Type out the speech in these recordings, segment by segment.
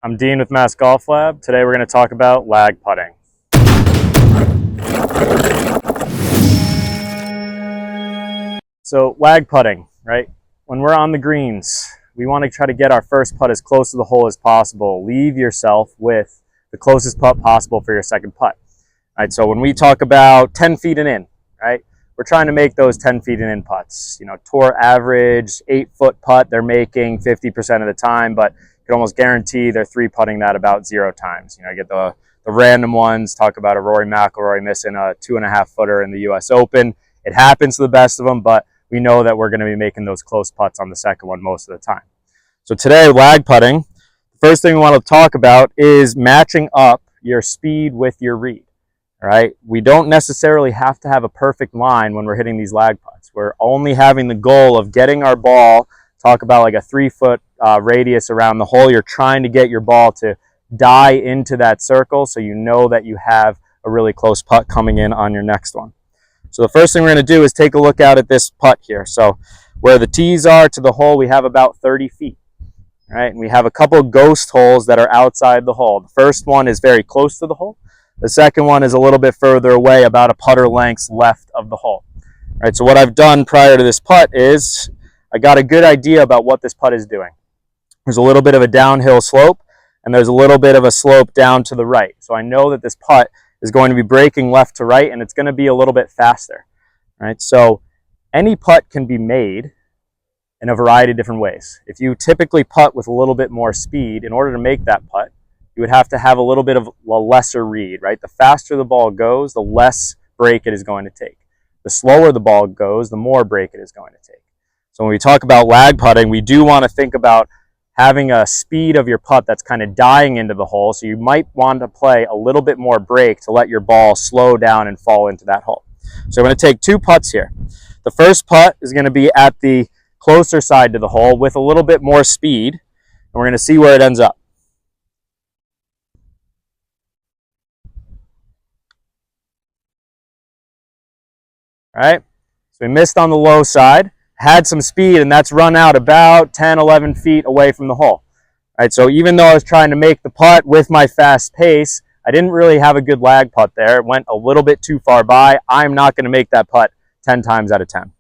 I'm Dean with Mass Golf Lab. Today we're going to talk about lag putting. So lag putting, right? When we're on the greens, we want to try to get our first putt as close to the hole as possible. Leave yourself with the closest putt possible for your second putt. Right? So when we talk about 10 feet and in, right? We're trying to make those 10 feet and in putts. You know, tour average 8-foot putt they're making 50% of the time, but you can almost guarantee they're 3-putting that about 0 times. You know, you get the random ones. Talk about a Rory McIlroy missing a 2.5-footer in the U.S. Open. It happens to the best of them, but we know that we're going to be making those close putts on the second one most of the time. So today, lag putting, the first thing we want to talk about is matching up your speed with your read. All right, we don't necessarily have to have a perfect line when we're hitting these lag putts. We're only having the goal of getting our ball, talk about like a 3-foot radius around the hole. You're trying to get your ball to die into that circle so you know that you have a really close putt coming in on your next one. So the first thing we're going to do is take a look out at this putt here. So where the tees are to the hole, we have about 30 feet. All right, and we have a couple ghost holes that are outside the hole. The first one is very close to the hole. The second one is a little bit further away, about a putter length left of the hole. All right, so what I've done prior to this putt is I got a good idea about what this putt is doing. There's a little bit of a downhill slope, and there's a little bit of a slope down to the right. So I know that this putt is going to be breaking left to right, and it's going to be a little bit faster. All right, so any putt can be made in a variety of different ways. If you typically putt with a little bit more speed, in order to make that putt, you would have to have a little bit of a lesser read, right? The faster the ball goes, the less break it is going to take. The slower the ball goes, the more break it is going to take. So when we talk about lag putting, we do want to think about having a speed of your putt that's kind of dying into the hole. So you might want to play a little bit more break to let your ball slow down and fall into that hole. So I'm going to take 2 putts here. The first putt is going to be at the closer side to the hole with a little bit more speed, and we're going to see where it ends up. All right, so we missed on the low side, had some speed, and that's run out about 10, 11 feet away from the hole. All right, so even though I was trying to make the putt with my fast pace, I didn't really have a good lag putt there. It went a little bit too far by. I'm not going to make that putt 10 times out of 10. All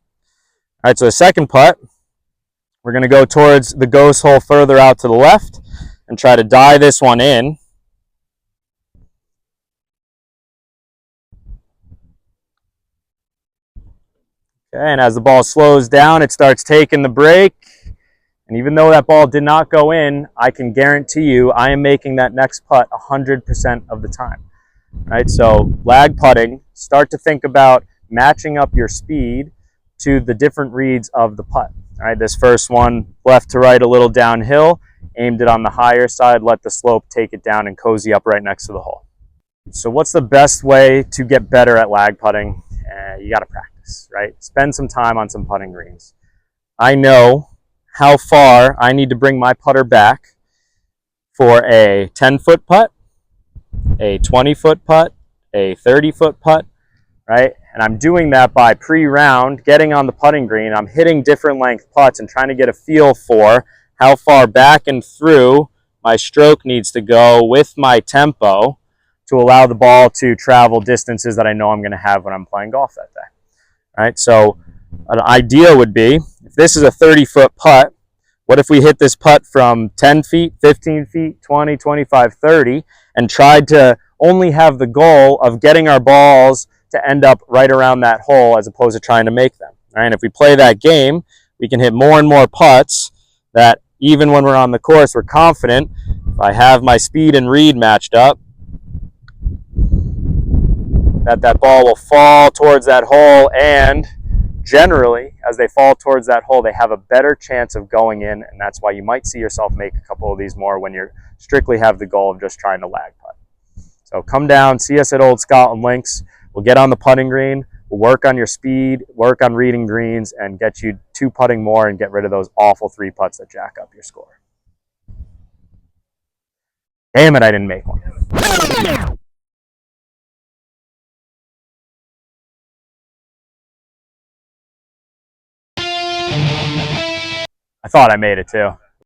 right, so the second putt, we're going to go towards the ghost hole further out to the left and try to die this one in. Okay, and as the ball slows down, it starts taking the break. And even though that ball did not go in, I can guarantee you I am making that next putt 100% of the time. Right? So lag putting, start to think about matching up your speed to the different reads of the putt. All right, this first one, left to right, a little downhill, aimed it on the higher side, let the slope take it down and cozy up right next to the hole. So what's the best way to get better at lag putting? You got to practice, right? Spend some time on some putting greens. I know how far I need to bring my putter back for a 10-foot putt, a 20-foot putt, a 30-foot putt, right? And I'm doing that by pre-round, getting on the putting green. I'm hitting different length putts and trying to get a feel for how far back and through my stroke needs to go with my tempo to allow the ball to travel distances that I know I'm going to have when I'm playing golf that day. All right, so an idea would be, if this is a 30-foot putt, what if we hit this putt from 10 feet, 15 feet, 20, 25, 30, and tried to only have the goal of getting our balls to end up right around that hole as opposed to trying to make them. All right, and if we play that game, we can hit more and more putts that even when we're on the course, we're confident, if I have my speed and read matched up, that ball will fall towards that hole, and generally, as they fall towards that hole, they have a better chance of going in, and that's why you might see yourself make a couple of these more when you strictly have the goal of just trying to lag putt. So come down, see us at Old Scotland Links. We'll get on the putting green, we'll work on your speed, work on reading greens, and get you 2 putting more and get rid of those awful 3 putts that jack up your score. Damn it, I didn't make one. I thought I made it too.